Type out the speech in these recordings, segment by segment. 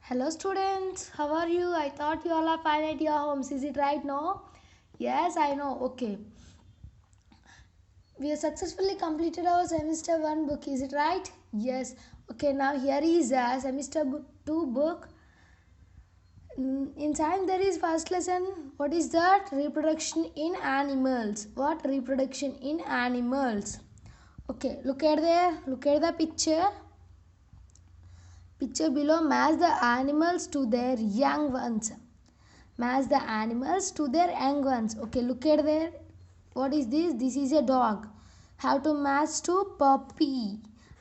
Hello students, how are you? I thought you all are fine at your homes. Is it right now? Yes, I know. Okay. We have successfully completed our semester 1 book. Is it right? Yes. Okay, now here is a semester 2 book. Inside there is first lesson. What is that? Reproduction in animals. What? Reproduction in animals. Okay, look at there. Look at the picture. Picture below, match the animals to their young ones. Match the animals to their young ones. Okay, look at there. What is this? This is a dog. How to match to puppy.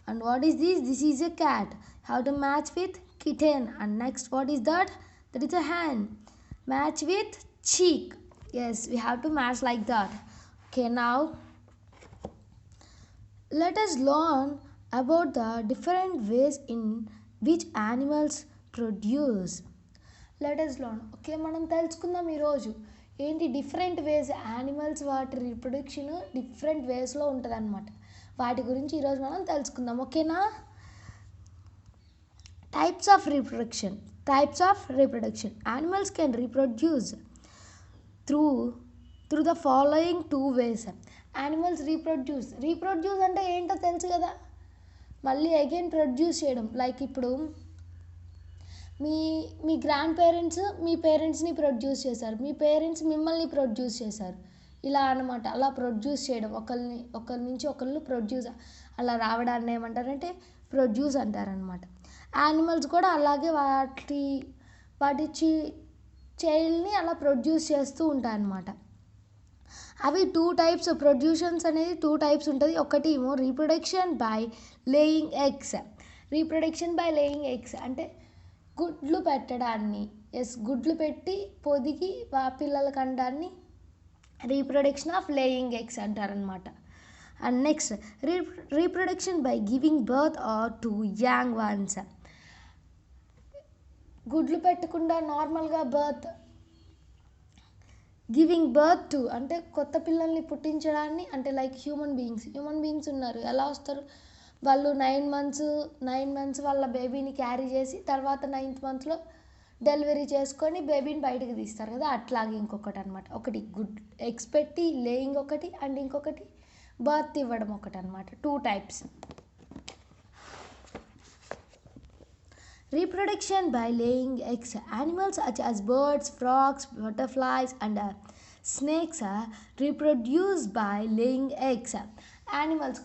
And what is this? This is a cat. How to match with kitten. And next, what is that? That is a hen. Match with cheek. Yes, we have to match like that. Okay, now let us learn about the different ways in which animals produce. Let us learn. Okay, మనం తెలుసుకుందాం ఈరోజు ఏంటి different ways animals వాటి reproduction different వేస్లో ఉంటుంది అనమాట. వాటి గురించి ఈరోజు మనం తెలుసుకుందాం. ఓకేనా? Types of reproduction animals can reproduce through the following two ways. Animals reproduce అంటే ఏంటో తెలుసు కదా, మళ్ళీ అగైన్ ప్రొడ్యూస్ చేయడం. లైక్ ఇప్పుడు మీ గ్రాండ్ పేరెంట్స్ మీ పేరెంట్స్ని ప్రొడ్యూస్ చేశారు, మీ పేరెంట్స్ మిమ్మల్ని ప్రొడ్యూస్ చేశారు, ఇలా అనమాట. అలా ప్రొడ్యూస్ చేయడం, ఒకరి నుంచి ఒకళ్ళు ప్రొడ్యూస్ అలా రావడాన్ని ఏమంటారంటే ప్రొడ్యూస్ అంటారనమాట. యానిమల్స్ కూడా అలాగే వాటి చైల్డ్ని అలా ప్రొడ్యూస్ చేస్తూ ఉంటాయన్నమాట. అవి టూ టైప్స్ ప్రొడ్యూషన్స్ అనేది టూ టైప్స్ ఉంటుంది. ఒకటి ఏమో రీప్రొడక్షన్ బై లేయింగ్ ఎగ్స్ అంటే గుడ్లు పెట్టడాన్ని, గుడ్లు పెట్టి పొదిగి పిల్లల కండాన్ని రీప్రొడక్షన్ ఆఫ్ లేయింగ్ ఎగ్స్ అంటారనమాట. And next reproduction by giving birth are to young once. గుడ్లు పెట్టకుండా నార్మల్గా గివింగ్ బర్త్ టు అంటే కొత్త పిల్లల్ని పుట్టించడాన్ని, అంటే లైక్ హ్యూమన్ బీయింగ్స్ ఉన్నారు. ఎలా వస్తారు వాళ్ళు? 9 months వాళ్ళ బేబీని క్యారీ చేసి తర్వాత 9th monthలో డెలివరీ చేసుకొని బేబీని బయటకు తీస్తారు కదా, అట్లాగే ఇంకొకటి అనమాట. ఒకటి గుడ్ ఎగ్స్ పెట్టి లేయింగ్ ఒకటి, అండ్ ఇంకొకటి బర్త్ ఇవ్వడం ఒకటి అనమాట. Two types. Reproduction by laying eggs. Animals such as birds, frogs, butterflies, and snakes reproduce by laying eggs.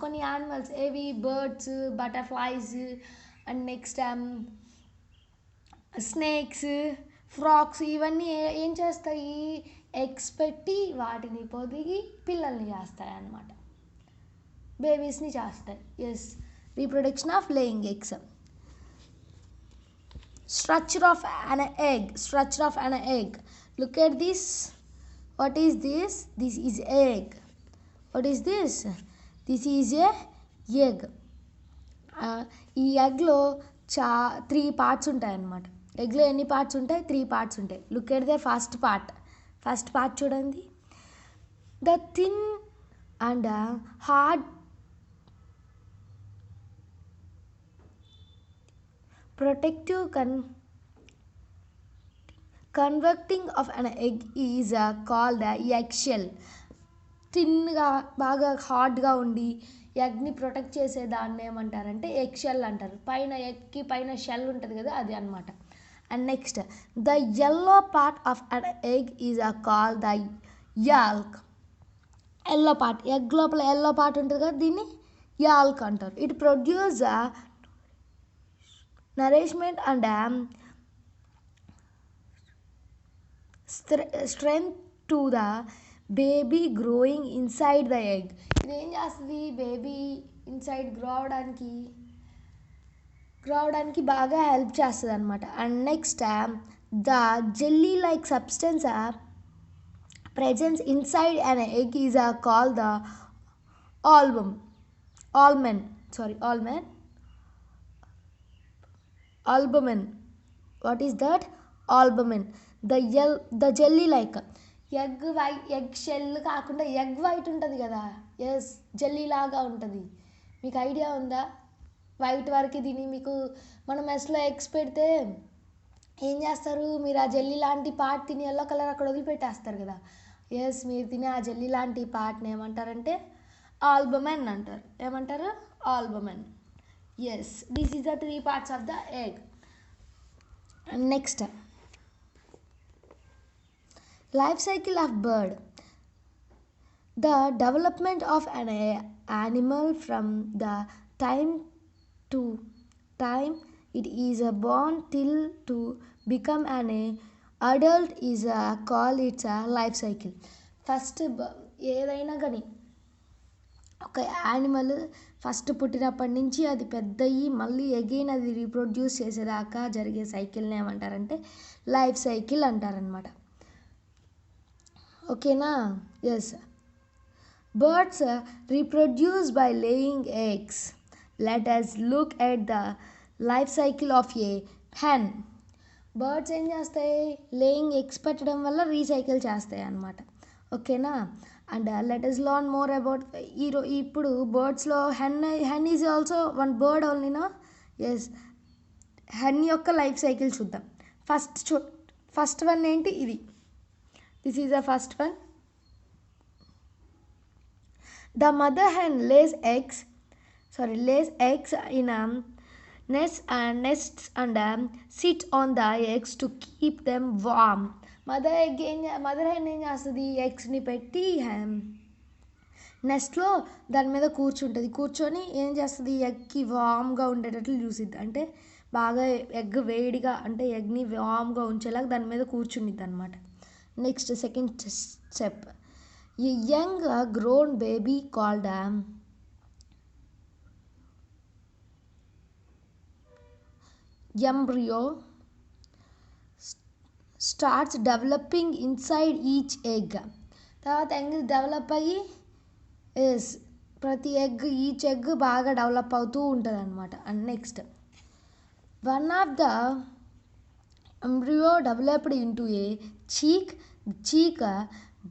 కొన్ని యానిమల్స్ ఏవి? Birds, butterflies, and next snakes, frocks, ఇవన్నీ ఏం చేస్తాయి? ఎగ్స్ పెట్టి వాటిని పొదిగి పిల్లల్ని చేస్తాయి అన్నమాట, బేబీస్ని చేస్తాయి. Yes, reproduction of laying eggs. Structure of an egg. Look at this. What is this? This is egg. What is this? This is a egg. ఈ ఎగ్లో 3 parts ఉంటాయి అన్నమాట. ఎగ్లో ఎన్ని పార్ట్స్ ఉంటాయి? 3 parts ఉంటాయి. Look at the first part చూడండి. The thin and hard protective converting of an egg is called eggshell. థిన్గా బాగా హార్డ్గా ఉండి ఎగ్ని ప్రొటెక్ట్ చేసేదాన్ని ఏమంటారంటే ఎగ్షెల్ అంటారు. ఎగ్కి పైన షెల్ ఉంటుంది కదా, అది అనమాట. And next the yellow part of an egg is called the yolk. Egg లోపల ఎల్లో పార్ట్ ఉంటుంది కదా, దీన్ని యాల్క్ అంటారు. It produce nourishment and strength to the baby growing inside the egg. ఇదేం చేస్తుంది? బేబీ ఇన్సైడ్ గ్రో అవడానికి బాగా హెల్ప్ చేస్తుంది అనమాట. And next the jelly like substance presence inside an egg is called the albumin. What is that? Albumin. The jelly like egg shell కాకుండా egg white ఉంటుంది కదా, yes, jelly లాగా ఉంటుంది. మీకు ఐడియా ఉందా? వైట్ వరకు దీన్ని మీకు మనం మెస్లో ఎగ్స్ పెడితే ఏం చేస్తారు, మీరు ఆ జెల్లీ లాంటి పార్ట్ తిని ఎల్లో కలర్ అక్కడ వదిలిపెట్టేస్తారు కదా. ఎస్, మీరు తినే ఆ జెల్లీ లాంటి పార్ట్ని ఏమంటారంటే ఆల్బుమెన్ అంటారు. ఏమంటారు? Albumen. Yes, this is the 3 parts of the egg. Next, life cycle of bird. The development of an animal from the time to time it is born till to become an adult is called its life cycle. First ఏదైనా కానీ ఒక animal first పుట్టినప్పటి నుంచి అది పెద్దయి మళ్ళీ again అది reproduce చేసేదాకా జరిగే సైకిల్ని ఏమంటారంటే లైఫ్ సైకిల్ అంటారనమాట. ఓకేనా? Yes. Birds reproduce by laying eggs. Let us look at the life cycle of a hen. Birds ఏం చేస్తాయి, లేయింగ్ ఎగ్స్ పెట్టడం వల్ల రీసైకిల్ చేస్తాయి అన్నమాట. ఓకేనా? And let us learn more about ఇప్పుడు బర్డ్స్లో hen is also one bird ఓన్లీనా. ఎస్, హెన్ యొక్క లైఫ్ సైకిల్ చూద్దాం. ఫస్ట్ వన్ ఏంటి, ఇది. This is the first one. The mother hen lays eggs in nests and sit on the eggs to keep them warm. Mother hen ఏం చేస్తుంది, ఎగ్స్ని పెట్టి నెస్ట్లో దాని మీద కూర్చొని ఏం చేస్తుంది, ఎగ్కి వామ్గా ఉండేటట్లు చూసిద్ది. అంటే బాగా ఎగ్ వేడిగా, అంటే ఎగ్ని వామ్గా ఉంచేలాగా దాని మీద కూర్చునిద్ది అనమాట. Next, second step. A young grown baby called embryo starts developing inside each egg. తర్వాత ఎగ్ డెవలప్ అయ్యి ప్రతి ఈచ్ ఎగ్ బాగా డెవలప్ అవుతూ ఉంటుంది అనమాట. And next, one of the embryo developed into a cheek. The cheek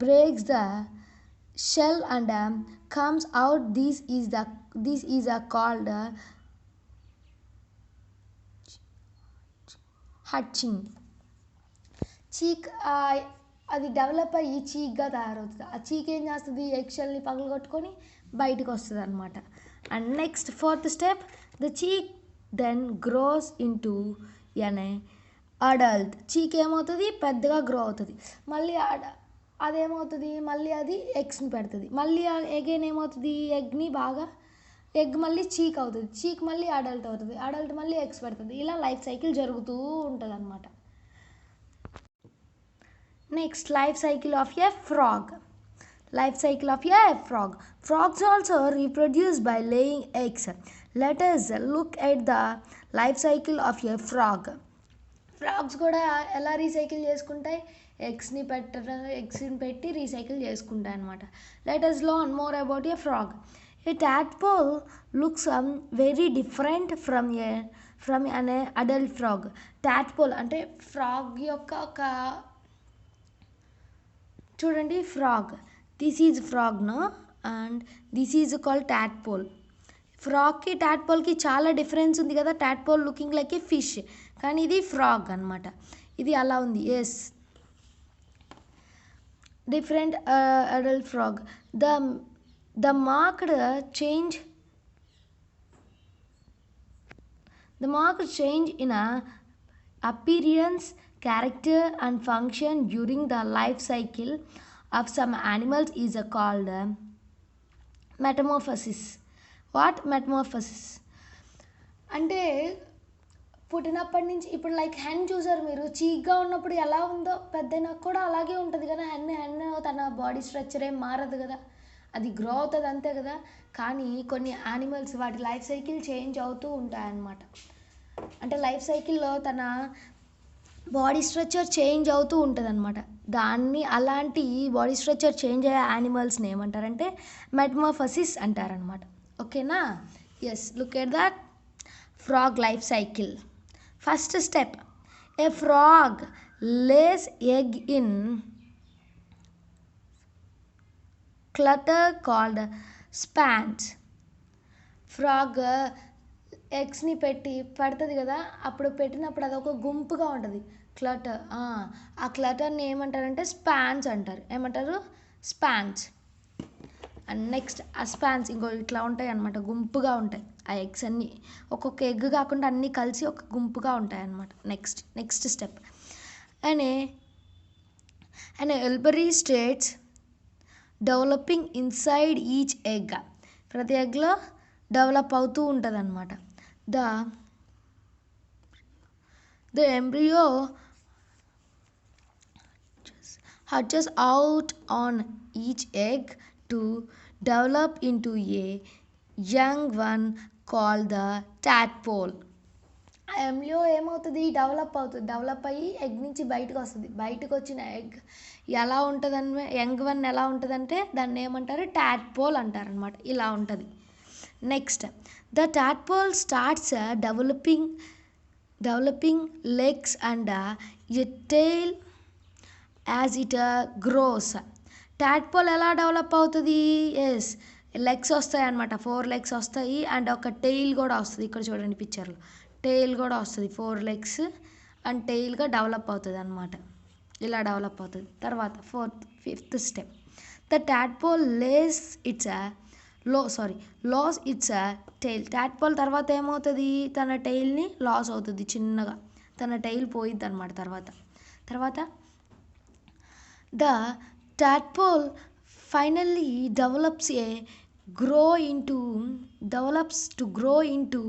breaks the shell and comes out. This is called hatching. చీక్ అది develop అయ్యి చీక్గా తయారవుతుంది. ఆ చీక్ ఏం చేస్తుంది, ఎగ్ షెల్ని పగలగొట్టుకొని బయటకు వస్తుంది అనమాట. And next, fourth step. The chick then grows into an adult. Chick ఏమవుతుంది, పెద్దగా గ్రో అవుతుంది. మళ్ళీ అదేమవుతుంది, మళ్ళీ అది ఎగ్స్ని పెడుతుంది. మళ్ళీ ఎగైన్ ఏమవుతుంది, ఎగ్ మళ్ళీ చీక్ అవుతుంది. చీక్ మళ్ళీ అడల్ట్ అవుతుంది. అడల్ట్ మళ్ళీ ఎగ్స్ పెడుతుంది. ఇలా లైఫ్ సైకిల్ జరుగుతూ ఉంటుంది అనమాట. Next, life cycle of a frog. Frogs also reproduce by laying eggs. Let us look at the life cycle of a frog. Frogs కూడా ఎలా రీసైకిల్ చేసుకుంటాయి, ఎగ్స్ని పెట్టి రీసైకిల్ చేసుకుంటాయి అనమాట. Let us learn more about a frog. A tadpole looks very different from an adult frog. Tadpole అంటే frog యొక్క ఒక చూడండి, frog, this is frog no, and this is called tadpole. ఫ్రాగ్కి టాడ్పోల్కి చాలా డిఫరెన్స్ ఉంది కదా. Tadpole looking like a fish, కానీ ఇది ఫ్రాగ్ అనమాట. ఇది అలా ఉంది. Yes, different adult frog. The marked change in appearance, character and function during the life cycle of some animals is called metamorphosis. What metamorphosis అంటే పుట్టినప్పటి నుంచి, ఇప్పుడు లైక్ హెన్ చూసారు మీరు, చీక్గా ఉన్నప్పుడు ఎలా ఉందో పెద్దయినా కూడా అలాగే ఉంటుంది కదా. హెన్ తన బాడీ స్ట్రక్చర్ ఏం మారదు కదా, అది గ్రో అవుతుంది అంతే కదా. కానీ కొన్ని యానిమల్స్ వాటి లైఫ్ సైకిల్ చేంజ్ అవుతూ ఉంటాయన్నమాట. అంటే లైఫ్ సైకిల్లో తన బాడీ స్ట్రక్చర్ చేంజ్ అవుతూ ఉంటుంది అనమాట. అలాంటి బాడీ స్ట్రక్చర్ చేంజ్ అయ్యే యానిమల్స్ని ఏమంటారంటే మెటమోర్ఫోసిస్ అంటారనమాట. ఓకేనా? Yes, look at that frog life cycle. First step, a frog lays egg in clutter called spawns. Frog ఎగ్స్ని పెడుతుంది కదా, అప్పుడు పెట్టినప్పుడు అదొక గుంపుగా ఉంటుంది. క్లటర్, ఆ క్లటర్ని ఏమంటారంటే స్పాన్స్ అంటారు. ఏమంటారు? స్పాన్స్. అండ్ నెక్స్ట్ ఆ స్పాన్స్ ఇంకో ఇట్లా ఉంటాయి అన్నమాట, గుంపుగా ఉంటాయి ఆ ఎగ్స్ అన్నీ. ఒక్కొక్క ఎగ్ కాకుండా అన్నీ కలిసి ఒక గుంపుగా ఉంటాయి అన్నమాట. Next step and embryo states developing inside each egg. ప్రతి ఎగ్లో డెవలప్ అవుతూ ఉంటుంది అనమాట. The embryo hatches out on each egg to develop into a young one called the tadpole. ఆ ఎంబ్రియో ఏమవుతుంది? డెవలప్ అయ్యి ఎగ్ నుంచి బయటకు వస్తుంది. బయటకు వచ్చిన ఎగ్ ఎలా ఉంటుందని, యంగ్ వన్ ఎలా ఉంటుందంటే దాన్ని ఏమంటారు? టాడ్పోల్ అంటారనమాట. ఇలా ఉంటుంది. Next the tadpole starts developing legs and a tail as it grows. Tadpole ఎలా డెవలప్ అవుతుంది? ఎస్, లెగ్స్ వస్తాయి అన్నమాట, 4 లెగ్స్ వస్తాయి అండ్ ఒక టెయిల్ కూడా వస్తుంది. ఇక్కడ చూడండి పిక్చర్లో టెయిల్ కూడా వస్తుంది. 4 లెగ్స్ అండ్ టెయిల్గా డెవలప్ అవుతుంది అనమాట. ఇలా డెవలప్ అవుతుంది. తర్వాత fifth step the tadpole loses its tail. Tadpole తర్వాత ఏమవుతుంది? తన టెయిల్ని లాస్ అవుతుంది, చిన్నగా తన టెయిల్ పోయిద్ది అనమాట. తర్వాత the tadpole finally develops to grow into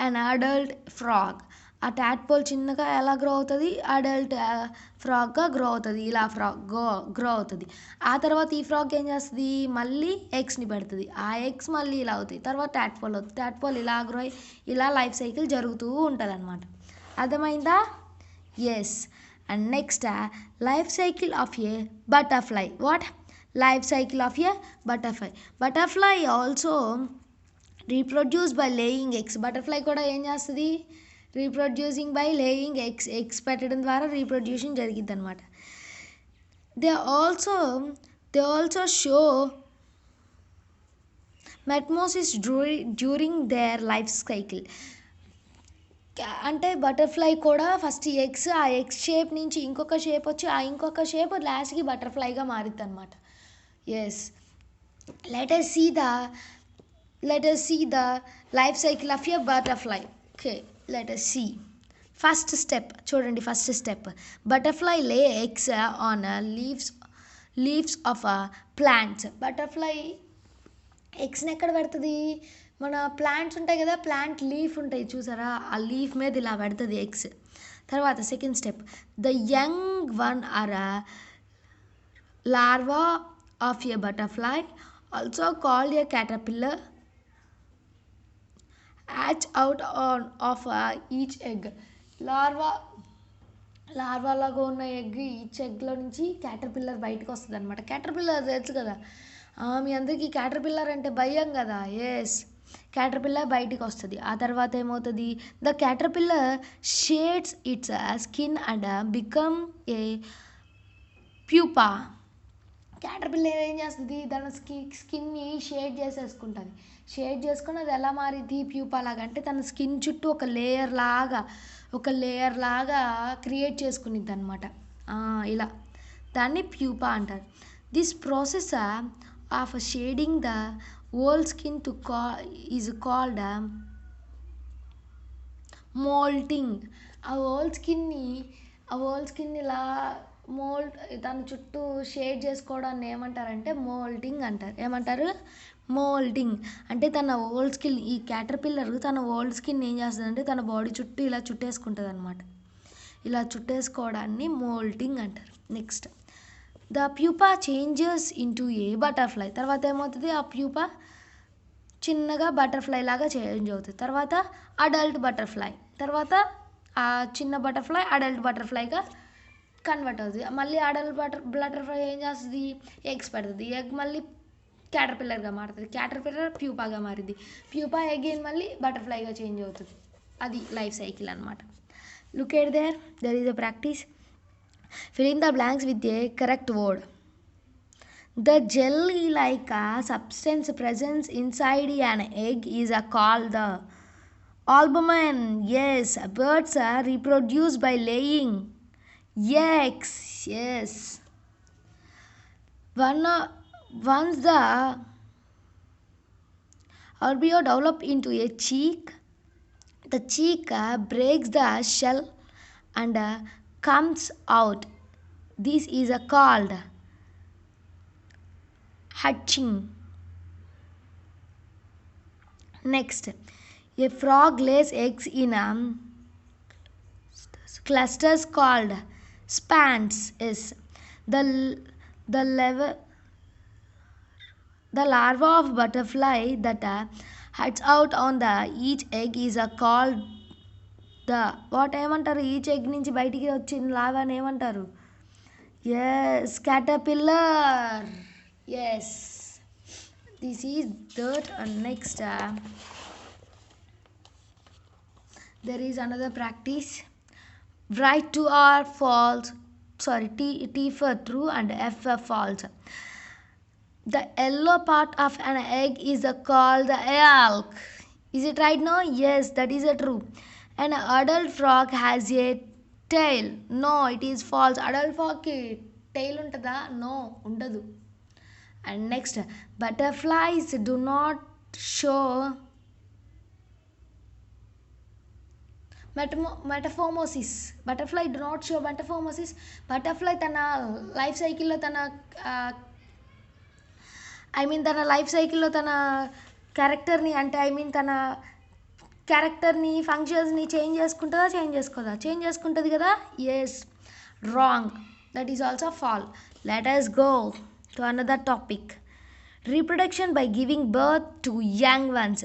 an adult frog. ఆ టాడ్పోల్ చిన్నగా ఎలా గ్రో అవుతుంది? అడల్ట్ ఫ్రాగ్గా గ్రో అవుతుంది. ఇలా గ్రో అవుతుంది. ఆ తర్వాత ఈ ఫ్రాగ్ ఏం చేస్తుంది? మళ్ళీ ఎగ్స్ని పెడుతుంది. ఆ ఎగ్స్ మళ్ళీ ఇలా అవుతాయి. తర్వాత టాడ్పోల్ అవుతుంది. టాడ్పోల్ ఇలా గ్రో అయ్యి ఇలా లైఫ్ సైకిల్ జరుగుతూ ఉంటుంది అనమాట. అర్థమైందా? Yes. And next, life cycle of a butterfly. What? Life cycle of a butterfly. Butterfly also reproduce by laying eggs. Butterfly కూడా ఏం చేస్తుంది? Reproducing by laying eggs. Eggs పెట్టడం ద్వారా రీప్రొడ్యూషన్ జరిగిద్ది అనమాట. They also show metamorphosis during their life cycle. అంటే butterfly కూడా first eggs, ఆ ఎగ్స్ షేప్ నుంచి ఇంకొక షేప్ వచ్చి ఆ ఇంకొక షేప్ లాస్ట్కి బటర్ఫ్లైగా మారిద్ది అనమాట. Yes, let us see the life cycle of a butterfly. Okay, let us see. First step చూడండి. First step butterfly lay eggs on leaves of plants. Butterfly ఎగ్స్ని ఎక్కడ పెడుతుంది? మన ప్లాంట్స్ ఉంటాయి కదా, ప్లాంట్ లీఫ్ ఉంటాయి చూసారా, ఆ లీఫ్ మీద ఇలా పెడుతుంది ఎగ్స్. తర్వాత second step the young one or larva of a butterfly also called a caterpillar hatch out of each egg. లార్వాలాగా ఉన్న ఎగ్, ఈచ్ ఎగ్లో నుంచి క్యాటర్పిల్లర్ బయటకు వస్తుంది అనమాట. క్యాటర్పిల్లర్ తెలుసు కదా మీ అందరికీ, క్యాటర్పిల్లర్ అంటే భయం కదా. ఎస్, క్యాటర్పిల్లర్ బయటికి వస్తుంది. ఆ తర్వాత ఏమవుతుంది? The caterpillar shades it's skin and become a pupa. Caterpillar ఏం చేస్తుంది? దాని స్కిన్ని షేడ్ చేసేసుకుంటుంది. షేడ్ చేసుకుని అది ఎలా మారిద్ది? ప్యూపా లాగా. అంటే తన స్కిన్ చుట్టూ ఒక లేయర్ లాగా క్రియేట్ చేసుకునిద్ది అనమాట. ఇలా దాన్ని ప్యూపా అంటారు. This process of shading the old skin is called moulting. ఆ ఓల్డ్ స్కిన్ని ఇలా దాని చుట్టూ షేడ్ చేసుకోవడాన్ని ఏమంటారంటే మోల్టింగ్ అంటారు. ఏమంటారు? మోల్టింగ్. అంటే తన ఓల్డ్ స్కిన్, ఈ క్యాటర్పిల్లర్ తన ఓల్డ్ స్కిన్ ఏం చేస్తుందంటే తన బాడీ చుట్టూ ఇలా చుట్టేసుకుంటుంది అనమాట. ఇలా చుట్టేసుకోవడాన్ని మోల్టింగ్ అంటారు. Next the pupa changes into A butterfly. తర్వాత ఏమవుతుంది? ఆ ప్యూపా చిన్నగా బటర్ఫ్లై లాగా చేంజ్ అవుతుంది. తర్వాత అడల్ట్ బటర్ఫ్లై. తర్వాత ఆ చిన్న బటర్ఫ్లై అడల్ట్ బటర్ఫ్లైగా కన్వర్ట్ అవుతుంది. మళ్ళీ అడల్ట్ బటర్ఫ్లై ఏం చేస్తుంది? ఎగ్స్ పెడుతుంది. ఎగ్ మళ్ళీ క్యాటర్పిల్లర్గా మారుతుంది. క్యాటర్పిల్లర్ ప్యూపాగా మారింది. ప్యూపా అగైన్ మళ్ళీ బటర్ఫ్లైగా చేంజ్ అవుతుంది. అది లైఫ్ సైకిల్ అనమాట. Look at there is a practice. Fill in the blanks with a correct word. The jelly-like substance present inside an egg is called the albumen. Yes, birds reproduce by laying Eggs, yes. Once the embryo develop into a cheek, the cheek breaks the shell and comes out. This is called hatching. Next, a frog lays eggs in clusters called spans. Is the the level the larva of butterfly that hatch out on the each egg is called the what ఏమంటారు each egg నుంచి బయటికి వచ్చిన లావాని ఏమంటారు yes caterpillar yes this is that next there is another practice write to or false sorry t for true and f for false. The yellow part of an egg is called the yolk. Is it right now? Yes, that is true. An adult frog has a tail. No, it is false. Adult frog ki tail untada? No, undadu. And next, butterflies do not show metamorphosis butterfly do not show metamorphosis butterfly తన life సైకిల్లో తన life సైకిల్లో తన క్యారెక్టర్ని అంటే తన క్యారెక్టర్ని ఫంక్షన్స్ని change చేసుకోదా change చేసుకుంటుంది కదా yes wrong that is also fall let us go to another topic reproduction by giving birth to young ones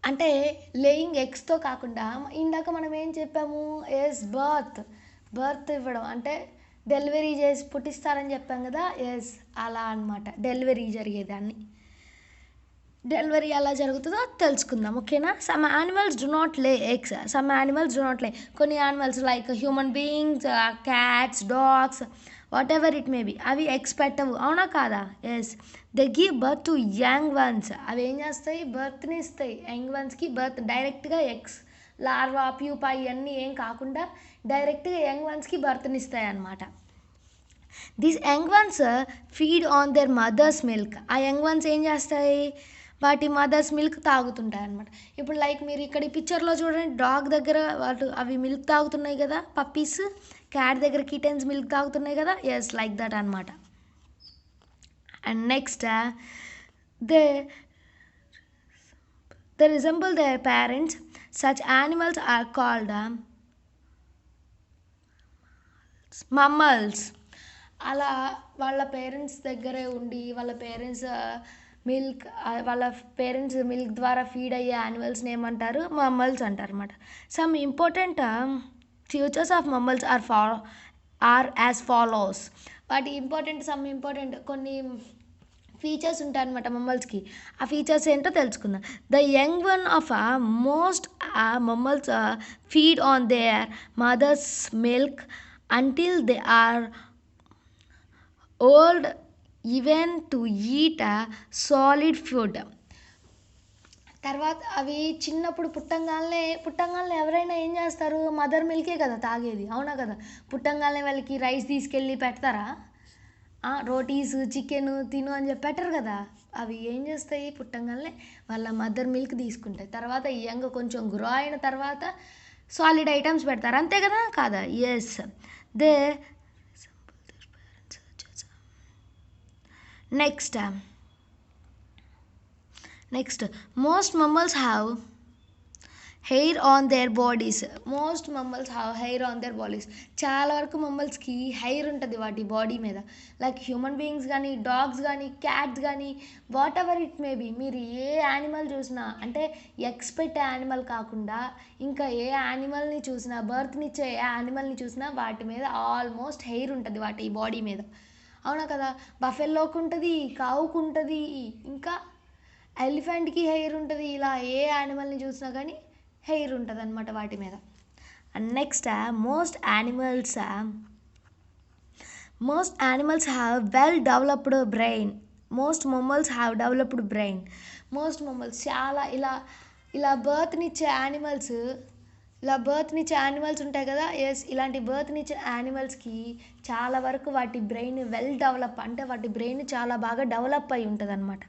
అంటే లేయింగ్ ఎగ్స్తో కాకుండా ఇందాక మనం ఏం చెప్పాము ఎస్ బర్త్ ఇవ్వడం అంటే డెలివరీ చేసి పుట్టిస్తారని చెప్పాం కదా ఎస్ అలా అనమాట డెలివరీ జరిగేదాన్ని డెలివరీ ఎలా జరుగుతుందో తెలుసుకుందాం ఓకేనా some animals do not lay eggs కొన్ని animals like human beings cats dogs whatever it may be అవి ఎగ్స్ పెట్టవు అవునా కాదా yes they give birth to young ones అవి ఏం చేస్తాయి బర్త్ని ఇస్తాయి యంగ్ వన్స్కి బర్త్ డైరెక్ట్గా ఎగ్స్ లార్వా ప్యూపా ఇవన్నీ ఏం కాకుండా డైరెక్ట్గా యంగ్ వన్స్కి బర్త్ని ఇస్తాయి అన్నమాట these young ones feed on their mother's milk ఆ యంగ్ వన్స్ ఏం చేస్తాయి వాటి మదర్స్ మిల్క్ తాగుతుంటాయి అనమాట ఇప్పుడు లైక్ మీరు ఇక్కడ ఈ పిక్చర్లో చూడండి డాగ్ దగ్గర అవి మిల్క్ తాగుతున్నాయి కదా పప్పీస్ క్యాట్ దగ్గర కిటెన్స్ మిల్క్ తాగుతున్నాయి కదా ఎస్ లైక్ దట్ అనమాట and next they resemble their parents such animals are called mammals అలా వాళ్ళ పేరెంట్స్ దగ్గరే ఉండి వాళ్ళ పేరెంట్స్ మిల్క్ ద్వారా ఫీడ్ అయ్యే యానిమల్స్ని ఏమంటారు మమ్మల్స్ అంటారు అనమాట some important features of mammals are as follows వాటి ఇంపార్టెంట్ కొన్ని ఫీచర్స్ ఉంటాయి అనమాట మమ్మల్స్కి ఆ ఫీచర్స్ ఏంటో తెలుసుకుందాం the young one of most mammals feed on their mother's milk until they are old even to eat solid food తర్వాత అవి చిన్నప్పుడు పుట్టంగానే ఎవరైనా ఏం చేస్తారు మదర్ మిల్కే కదా తాగేది అవునా కదా పుట్టంగానే వాళ్ళకి రైస్ తీసుకెళ్ళి పెడతారా రోటీస్ చికెన్ తిను అని చెప్పి పెట్టరు కదా అవి ఏం చేస్తాయి పుట్టంగానే వాళ్ళ మదర్ మిల్క్ తీసుకుంటాయి తర్వాత యంగ్ కొంచెం గ్రో అయిన తర్వాత సాలిడ్ ఐటమ్స్ పెడతారు అంతే కదా కాదా yes they Next, most mammals have hair on their bodies. చాలా వరకు మమ్మల్స్కి హెయిర్ ఉంటుంది వాటి బాడీ మీద లైక్ హ్యూమన్ బీయింగ్స్ కానీ డాగ్స్ కానీ క్యాట్స్ కానీ whatever it may be మీరు ఏ యానిమల్ చూసినా అంటే ఎగ్స్ పెట్టే యానిమల్ కాకుండా ఇంకా ఏ యానిమల్ని చూసినా బర్త్నిచ్చే ఏ యానిమల్ని చూసినా వాటి మీద ఆల్మోస్ట్ హెయిర్ ఉంటుంది వాటి బాడీ మీద అవునా కదా బఫెల్లోకి ఉంటుంది కావుకు ఉంటుంది ఇంకా ఎలిఫెంట్కి హెయిర్ ఉంటుంది ఇలా ఏ యానిమల్ని చూసినా కానీ హెయిర్ ఉంటుంది అనమాట వాటి మీద and next most animals have well developed brain most mammals have developed brain చాలా ఇలా బర్త్నిచ్చే యానిమల్స్ ఇలా బర్త్నిచ్చే యానిమల్స్ ఉంటాయి కదా, ఎస్, ఇలాంటి బర్త్నిచ్చే యానిమల్స్కి చాలా వరకు వాటి బ్రెయిన్ వెల్ డెవలప్, అంటే వాటి బ్రెయిన్ చాలా బాగా డెవలప్ అయి ఉంటుంది అనమాట.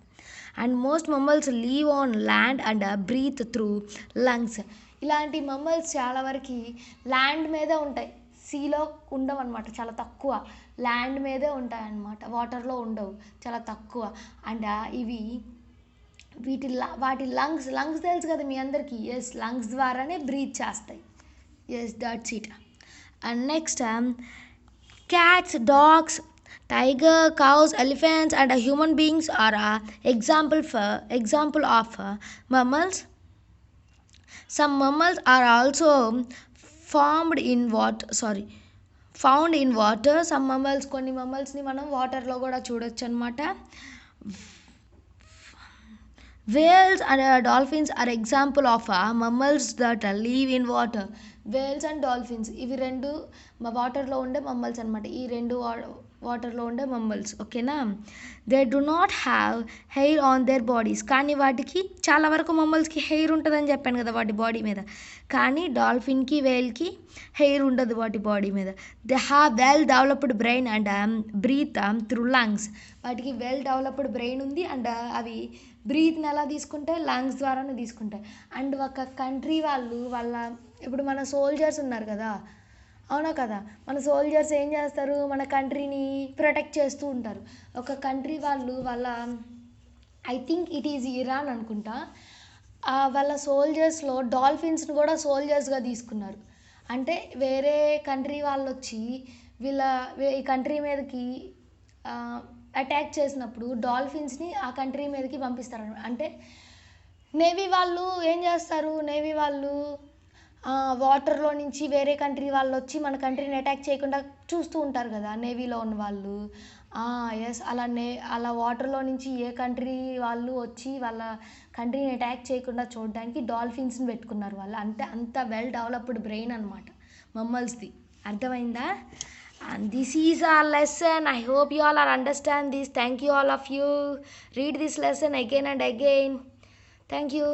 And most mammals live on land and breathe through lungs. ఇలాంటి మమ్మల్స్ చాలా వరకు ల్యాండ్ మీదే ఉంటాయి, సీలో ఉండవు అనమాట, చాలా తక్కువ. ల్యాండ్ మీదే ఉంటాయి అన్నమాట, వాటర్లో ఉండవు, చాలా తక్కువ. అండ్ ఇవి వాటి లంగ్స్ తెలుసు కదా మీ అందరికీ, ఎస్, లంగ్స్ ద్వారానే బ్రీత్ చేస్తాయి. Yes, that's it. And next cats, dogs, tiger, cows, elephants and human beings are example of mammals. Some mammals are also found in water. Some mammals, కొన్ని mammals ని మనం వాటర్లో కూడా చూడొచ్చు అనమాట. Whales and dolphins are example of mammals that live in water. Whales and dolphins ఇవి రెండు వాటర్లో ఉండే మమ్మల్స్ అనమాట. ఈ రెండు వాటర్లో ఉండే మమ్మల్స్, ఓకేనా. They do not have hair on their bodies. కానీ వాటికి చాలా వరకు మమ్మల్స్కి హెయిర్ ఉంటుందని చెప్పాను కదా వాటి బాడీ మీద, కానీ డాల్ఫిన్కి వేల్కి హెయిర్ ఉండదు వాటి బాడీ మీద. They have well developed brain and breathe through lungs. వాటికి వెల్ డెవలప్డ్ బ్రెయిన్ ఉంది అండ్ అవి బ్రీత్ని ఎలా తీసుకుంటాయి, లంగ్స్ ద్వారానే తీసుకుంటాయి. అండ్ ఒక కంట్రీ వాళ్ళ ఇప్పుడు మన సోల్జర్స్ ఉన్నారు కదా, అవునా కదా, మన సోల్జర్స్ ఏం చేస్తారు, మన కంట్రీని ప్రొటెక్ట్ చేస్తూ ఉంటారు. ఒక కంట్రీ వాళ్ళ I think it is Iran అనుకుంటా, వాళ్ళ సోల్జర్స్లో డాల్ఫిన్స్ని కూడా సోల్జర్స్గా తీసుకున్నారు. అంటే వేరే కంట్రీ వాళ్ళు వచ్చి ఈ కంట్రీ మీదకి అటాక్ చేసినప్పుడు డాల్ఫిన్స్ని ఆ కంట్రీ మీదకి పంపిస్తారు. అంటే నేవీ వాళ్ళు ఏం చేస్తారు, నేవీ వాళ్ళు వాటర్లో నుంచి వేరే కంట్రీ వాళ్ళు వచ్చి మన కంట్రీని అటాక్ చేయకుండా చూస్తూ ఉంటారు కదా నేవీలో ఉన్న వాళ్ళు. ఎస్, అలా వాటర్లో నుంచి ఏ కంట్రీ వాళ్ళు వచ్చి వాళ్ళ కంట్రీని అటాక్ చేయకుండా చూడడానికి డాల్ఫిన్స్ని పెట్టుకున్నారు వాళ్ళు. అంటే అంత వెల్ డెవలప్డ్ బ్రెయిన్ అనమాట మమ్మల్స్ది. అర్థమైందా? And this is our lesson. I hope you all are understand this. Thank you all of you. Read this lesson again and again. Thank you.